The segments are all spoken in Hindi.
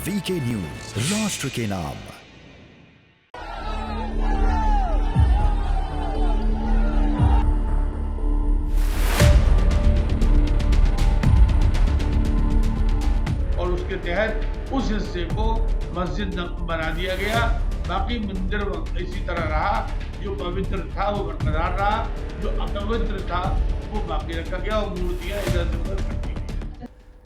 वीके न्यूज, राष्ट्र के नाम। और उसके तहत उस हिस्से को मस्जिद बना दिया गया। बाकी मंदिर इसी तरह रहा, जो पवित्र था वो बरकरार रहा, जो अपवित्र था वो बाकी रखा गया और मूर्तियां इधर से उधर रखी गई।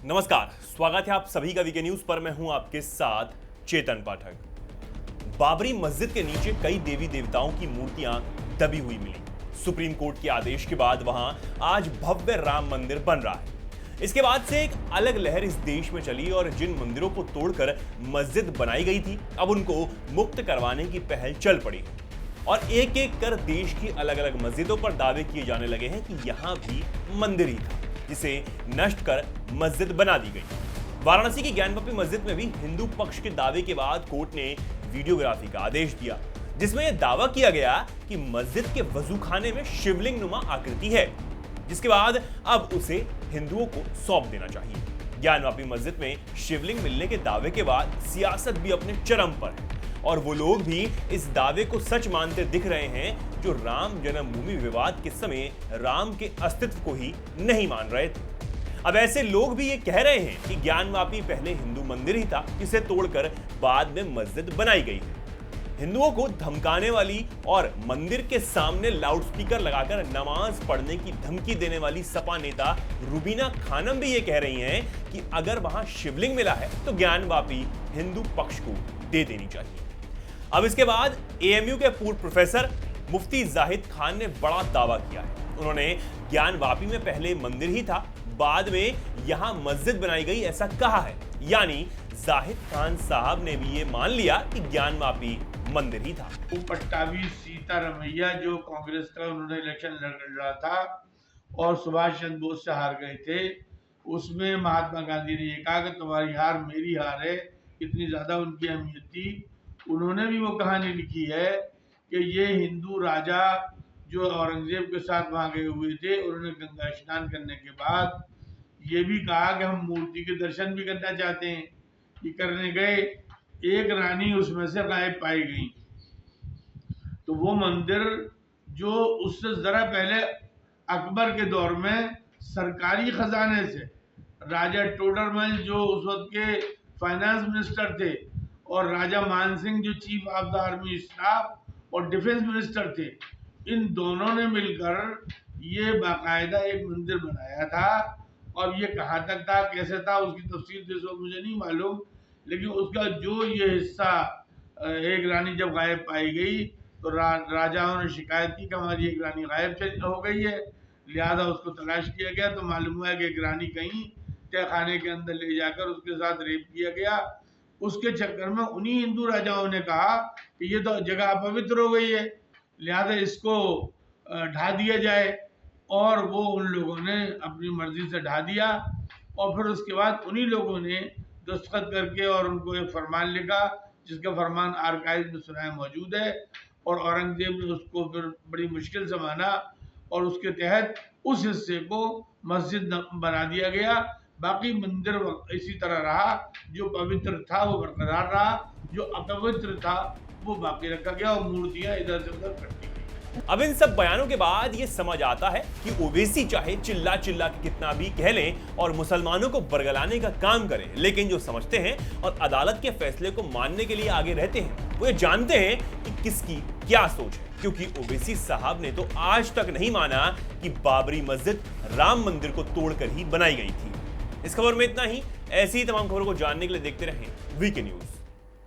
नमस्कार, स्वागत है आप सभी का वीके न्यूज पर। मैं हूं आपके साथ चेतन पाठक। बाबरी मस्जिद के नीचे कई देवी देवताओं की मूर्तियां दबी हुई मिली। सुप्रीम कोर्ट के आदेश के बाद वहां आज भव्य राम मंदिर बन रहा है। इसके बाद से एक अलग लहर इस देश में चली और जिन मंदिरों को तोड़कर मस्जिद बनाई गई थी, अब उनको मुक्त करवाने की पहल चल पड़ी है। और एक एक कर देश की अलग अलग मस्जिदों पर दावे किए जाने लगे हैं कि यहां भी मंदिर ही था, जिसे नष्ट कर मस्जिद बना दी गई। वाराणसी की ज्ञानवापी मस्जिद में भी हिंदू पक्ष के दावे के बाद कोर्ट ने वीडियोग्राफी का आदेश दिया, जिसमें यह दावा किया गया कि मस्जिद के वजूखाने में शिवलिंग नुमा आकृति है, जिसके बाद अब उसे हिंदुओं को सौंप देना चाहिए। ज्ञानवापी मस्जिद में शिवलिंग मिलने के दावे के बाद सियासत भी अपने चरम पर है और वो लोग भी इस दावे को सच मानते दिख रहे हैं जो राम जन्मभूमि विवाद के समय राम के अस्तित्व को ही नहीं मान रहे थे। अब ऐसे लोग भी ये कह रहे हैं कि ज्ञानवापी पहले हिंदू मंदिर ही था, जिसे तोड़कर बाद में मस्जिद बनाई गई है। हिंदुओं को धमकाने वाली और मंदिर के सामने लाउडस्पीकर लगाकर नमाज पढ़ने की धमकी देने वाली सपा नेता रुबीना खानम भी ये कह रही हैं कि अगर वहां शिवलिंग मिला है तो ज्ञानवापी हिंदू पक्ष को दे देनी चाहिए। अब इसके बाद एएमयू के पूर्व प्रोफेसर मुफ्ती जाहिद खान ने बड़ा दावा किया है। उन्होंने ज्ञानवापी में पहले मंदिर ही था, बाद में यहां मस्जिद बनाई गई, ऐसा कहा है। यानी जाहिद खान साहब ने भी ये मान लिया कि ज्ञानवापी मंदिर ही था। पट्टाभी सीतारमैया जो कांग्रेस का उन्होंने इलेक्शन लड़ रहा था और सुभाष चंद्र बोस से हार गए थे, उसमें महात्मा गांधी ने ये कहा कि तुम्हारी हार मेरी हार है, इतनी ज्यादा उनकी अहमियत थी। उन्होंने भी वो कहानी लिखी है कि ये हिंदू राजा जो औरंगजेब के साथ वहां गए हुए थे, उन्होंने गंगा स्नान करने के बाद ये भी कहा कि हम मूर्ति के दर्शन भी करना चाहते हैं। ये करने गए, एक रानी उसमें से गायब पाई गई। तो वो मंदिर जो उससे जरा पहले अकबर के दौर में सरकारी खजाने से राजा टोडरमल जो उस वक्त के फाइनेंस मिनिस्टर थे और राजा मानसिंह जो chief of the army staff और डिफेंस मिनिस्टर थे, इन दोनों ने मिलकर ये बाकायदा एक मंदिर बनाया था। और ये कहाँ तक था, कैसे था, उसकी तफसील तो मुझे नहीं मालूम, लेकिन उसका जो ये हिस्सा एक रानी जब गायब पाई गई तो राजाओं ने शिकायत की कि हमारी एक रानी गायब हो गई है, लिहाजा उसको तलाश किया गया। तो मालूम हुआ कि एक रानी कहीं तहखाने के अंदर ले जाकर उसके साथ रेप किया गया। उसके चक्कर में उन्हीं हिंदू राजाओं ने कहा कि ये तो जगह अपवित्र हो गई है, लिहाजा इसको ढा दिया जाए। और वो उन लोगों ने अपनी मर्जी से ढा दिया और फिर उसके बाद उन्हीं लोगों ने दस्तखत करके और उनको एक फरमान लिखा, जिसका फरमान आर्काइव में सुनाया मौजूद है। और औरंगजेब ने उसको फिर बड़ी मुश्किल से माना और उसके तहत उस हिस्से को मस्जिद बना दिया गया। बाकी मंदिर इसी तरह रहा, जो पवित्र था वो बरकरार रहा, जो अपवित्र था वो बाकी रखा गया और मूर्तियां इधर से उधर रखी गई। अब इन सब बयानों के बाद ये समझ आता है कि ओवैसी चाहे चिल्ला चिल्ला के कितना भी कह लें और मुसलमानों को बरगलाने का काम करें, लेकिन जो समझते हैं और अदालत के फैसले को मानने के लिए आगे रहते हैं, वो ये जानते हैं कि किसकी क्या सोच है। क्योंकि ओवैसी साहब ने तो आज तक नहीं माना कि बाबरी मस्जिद राम मंदिर को तोड़कर ही बनाई गई थी। इस खबर में इतना ही। ऐसी तमाम खबरों को जानने के लिए देखते रहें वीके न्यूज।